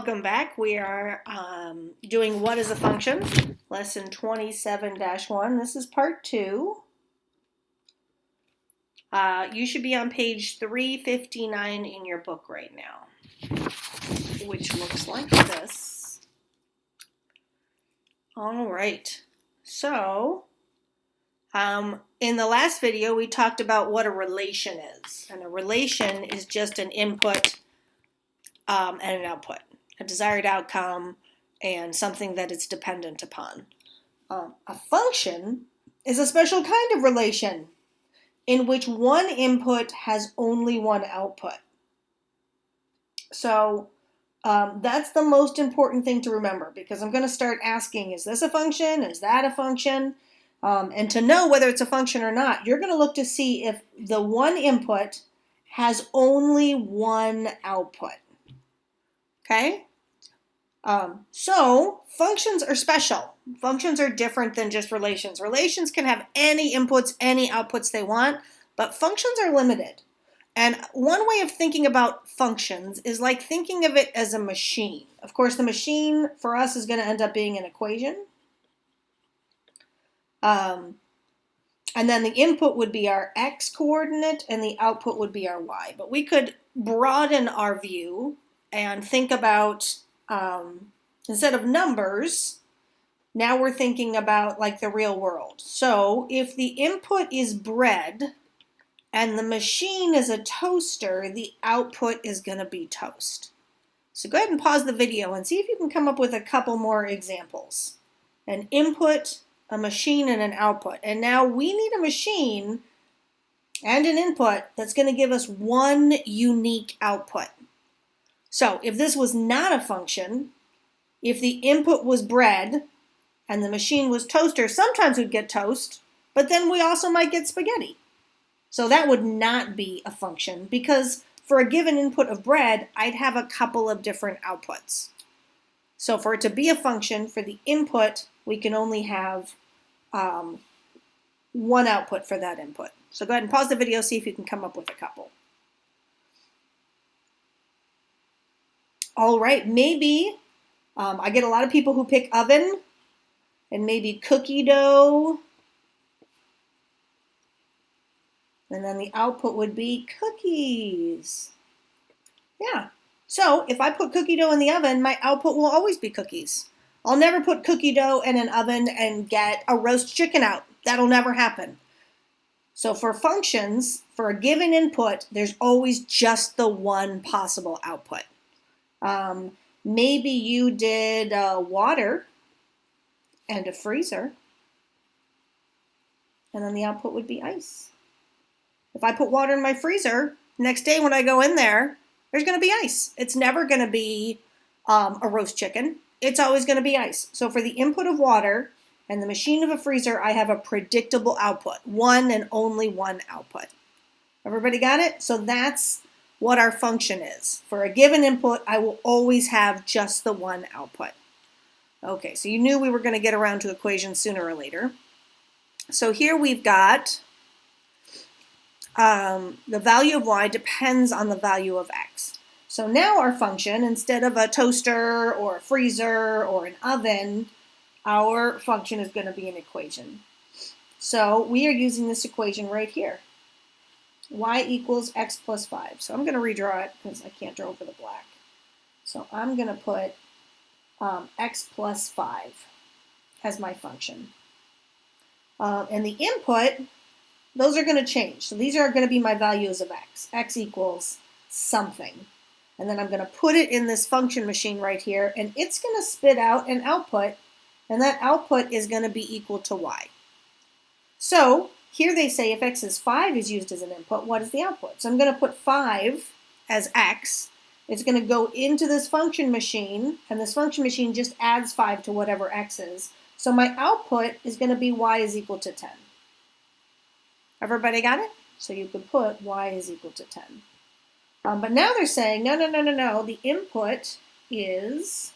welcome back. We are doing What is a Function? Lesson 27-1. This is part 2. You should be on page 359 in your book right now, which looks like this. All right. So, in the last video, we talked about what a relation is. And a relation is just an input and an output, a desired outcome, and something that it's dependent upon. A function is a special kind of relation in which one input has only one output. So that's the most important thing to remember, because I'm going to start asking, is this a function? Is that a function? And to know whether it's a function or not, you're going to look to see if the one input has only one output. Okay? So functions are special. Functions are different than just relations. Relations can have any inputs, any outputs they want, but functions are limited. And one way of thinking about functions is like thinking of it as a machine. Of course, the machine for us is going to end up being an equation. And then the input would be our x coordinate and the output would be our y. But we could broaden our view and think about, instead of numbers, now we're thinking about like the real world. So if the input is bread and the machine is a toaster, the output is going to be toast. So go ahead and pause the video and see if you can come up with a couple more examples. An input, a machine, and an output. And now we need a machine and an input that's going to give us one unique output. So if this was not a function, if the input was bread and the machine was toaster, sometimes we'd get toast, but then we also might get spaghetti. So that would not be a function, because for a given input of bread, I'd have a couple of different outputs. So for it to be a function, for the input, we can only have one output for that input. So go ahead and pause the video, see if you can come up with a couple. All right, maybe I get a lot of people who pick oven and maybe cookie dough. And then the output would be cookies. Yeah, so if I put cookie dough in the oven, my output will always be cookies. I'll never put cookie dough in an oven and get a roast chicken out. That'll never happen. So for functions, for a given input, there's always just the one possible output. Maybe you did water and a freezer, and then the output would be ice. If I put water in my freezer, next day when I go in there, there's going to be ice. It's never going to be a roast chicken. It's always going to be ice. So for the input of water and the machine of a freezer, I have a predictable output, one and only one output. Everybody got it? So that's what our function is. For a given input, I will always have just the one output. Okay, so you knew we were going to get around to equations sooner or later. So here we've got the value of y depends on the value of x. So now our function, instead of a toaster or a freezer or an oven, our function is going to be an equation. So we are using this equation right here. Y equals x plus 5. So I'm going to redraw it because I can't draw over the black. So I'm going to put x plus 5 as my function. And the input, those are going to change. So these are going to be my values of x. X equals something. And then I'm going to put it in this function machine right here, and it's going to spit out an output, and that output is going to be equal to y. So here they say if x is 5 is used as an input, what is the output? So I'm going to put 5 as x. It's going to go into this function machine, and this function machine just adds 5 to whatever x is. So my output is going to be y is equal to 10. Everybody got it? So you could put y is equal to 10. But now they're saying, no. The input is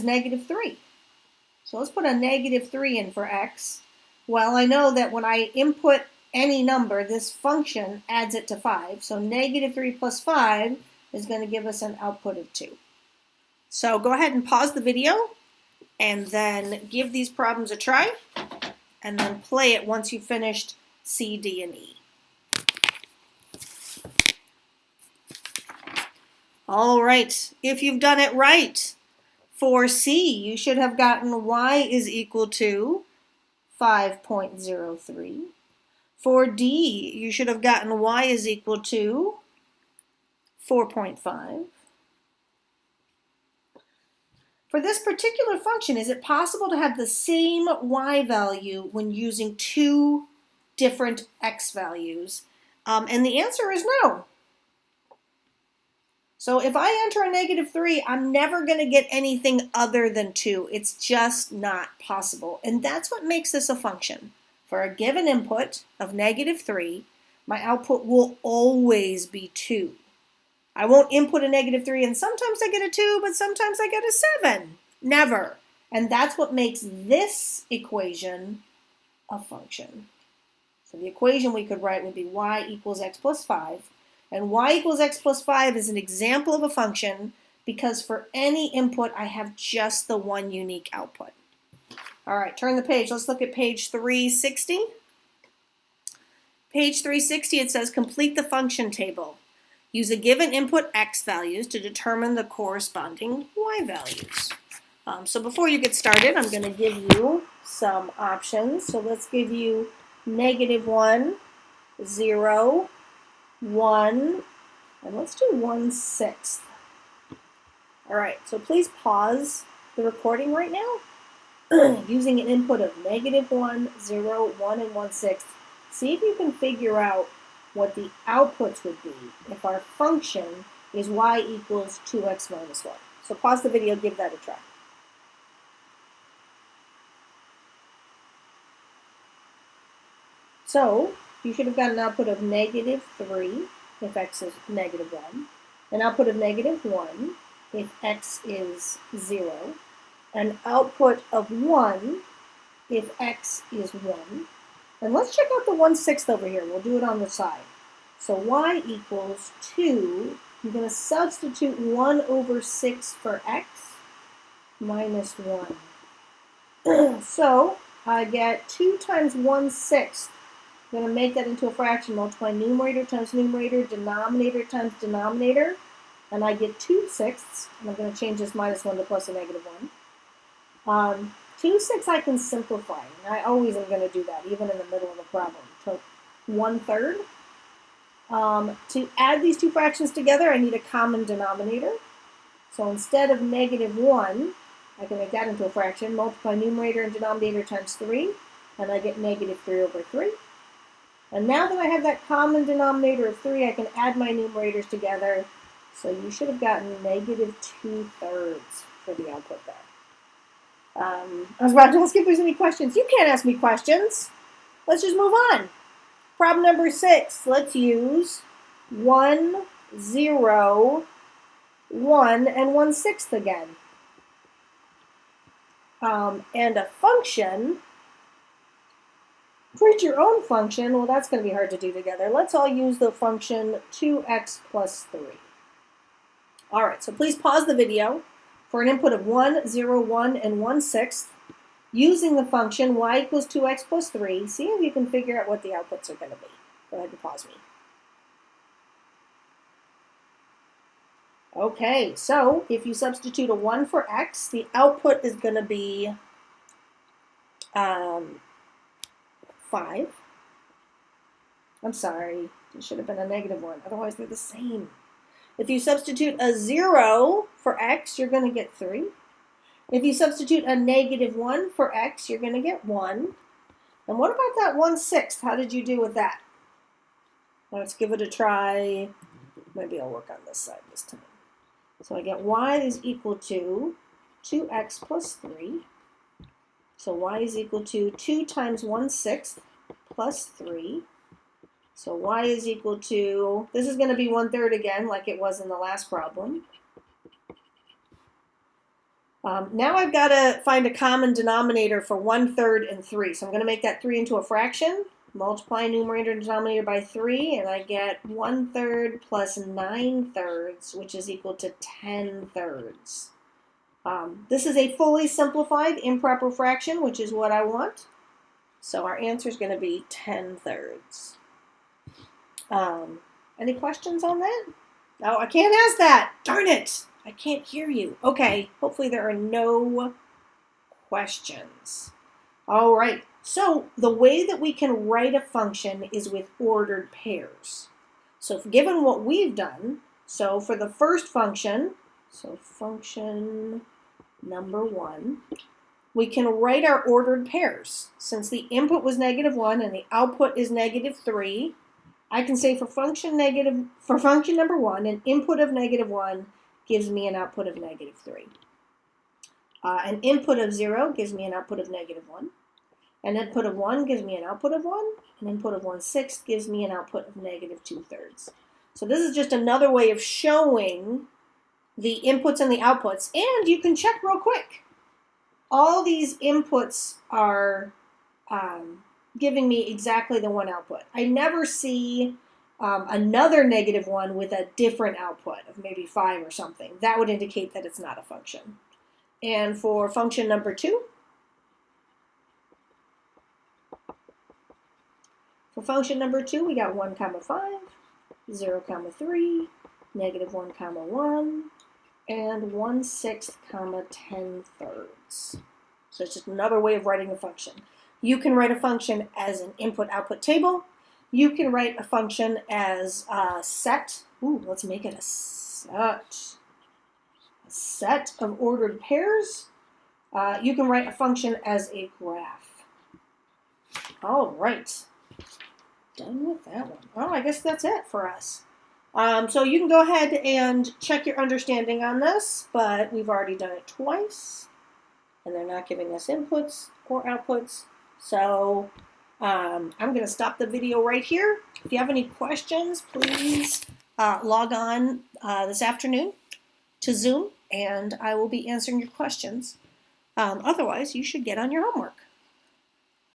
negative 3. So let's put a negative 3 in for x. Well, I know that when I input any number, this function adds it to 5. So negative 3 plus 5 is going to give us an output of 2. So go ahead and pause the video and then give these problems a try and then play it once you've finished C, D, and E. All right, if you've done it right, for C, you should have gotten y is equal to 5.03. For D, you should have gotten y is equal to 4.5. For this particular function, is it possible to have the same y value when using 2 different x values? And the answer is no. So if I enter a -3, I'm never going to get anything other than 2. It's just not possible. And that's what makes this a function. For a given input of -3, my output will always be 2. I won't input a -3 and sometimes I get a 2, but sometimes I get a 7. Never. And that's what makes this equation a function. So the equation we could write would be y equals x plus 5. And y equals x plus 5 is an example of a function because for any input, I have just the one unique output. All right, turn the page. Let's look at page 360. Page 360, it says complete the function table. Use a given input x values to determine the corresponding y values. So before you get started, I'm going to give you some options. So let's give you -1, 0, 1, and let's do 1/6. All right, so please pause the recording right now using an input of -1, 0, 1, and 1/6. See if you can figure out what the outputs would be if our function is y equals 2x minus 1. So pause the video, give that a try. So you should have got an output of -3 if x is -1, an output of -1 if x is 0, an output of 1 if x is 1. And let's check out the 1/6 over here. We'll do it on the side. So y equals 2. I'm going to substitute 1/6 for x minus 1. So I get 2 times 1/6. I'm going to make that into a fraction, multiply numerator times numerator, denominator times denominator, and I get 2/6. And I'm going to change this -1 to plus a -1. 2/6 I can simplify, and I always am going to do that, even in the middle of a problem. So 1/3. To add these two fractions together, I need a common denominator. So instead of -1, I can make that into a fraction, multiply numerator and denominator times 3, and I get -3/3. And now that I have that common denominator of 3, I can add my numerators together. So you should have gotten -2/3 for the output there. I was about to ask if there's any questions. You can't ask me questions. Let's just move on. Problem number 6. Let's use 1, 0, 1, and 1/6 again. And a function. Create your own function. Well, that's going to be hard to do together. Let's all use the function 2x plus 3. All right, so please pause the video for an input of 1, 0, 1, and 1/6 using the function y equals 2x plus 3. See if you can figure out what the outputs are going to be. Go ahead and pause me. Okay, so if you substitute a 1 for x, the output is going to be 5. I'm sorry, it should have been a -1, otherwise they're the same. If you substitute a 0 for x, you're going to get 3. If you substitute a -1 for x, you're going to get 1. And what about that 1/6? How did you do with that? Let's give it a try. Maybe I'll work on this side this time. So I get y is equal to 2x plus 3. So y is equal to 2 times 1/6 plus 3. So y is equal to, this is going to be 1/3 again, like it was in the last problem. Now I've got to find a common denominator for 1/3 and 3. So I'm going to make that 3 into a fraction. multiply numerator and denominator by 3, and I get 1/3 plus 9/3, which is equal to 10/3. This is a fully simplified improper fraction, which is what I want. So our answer is going to be 10/3. Any questions on that? No, I can't ask that. Darn it. I can't hear you. Okay, hopefully there are no questions. All right, so the way that we can write a function is with ordered pairs. So given what we've done, so for the first function, so function number 1, we can write our ordered pairs. Since the input was -1 and the output is -3, I can say for function number 1, an input of -1 gives me an output of -3. An input of 0 gives me an output of -1. An input of 1 gives me an output of 1. An input of 1/6 gives me an output of -2/3. So this is just another way of showing the inputs and the outputs. And you can check real quick. All these inputs are giving me exactly the one output. I never see another -1 with a different output of maybe 5 or something. That would indicate that it's not a function. And for function number 2, we got 1, 5, 0, 3, -1, 1, and 1/6, 10/3. So it's just another way of writing a function. You can write a function as an input-output table. You can write a function as a set. Ooh, let's make it a set. A set of ordered pairs. You can write a function as a graph. All right. Done with that one. Oh, I guess that's it for us. So you can go ahead and check your understanding on this, but we've already done it twice, and they're not giving us inputs or outputs. So I'm going to stop the video right here. If you have any questions, please log on this afternoon to Zoom, and I will be answering your questions. Otherwise, you should get on your homework.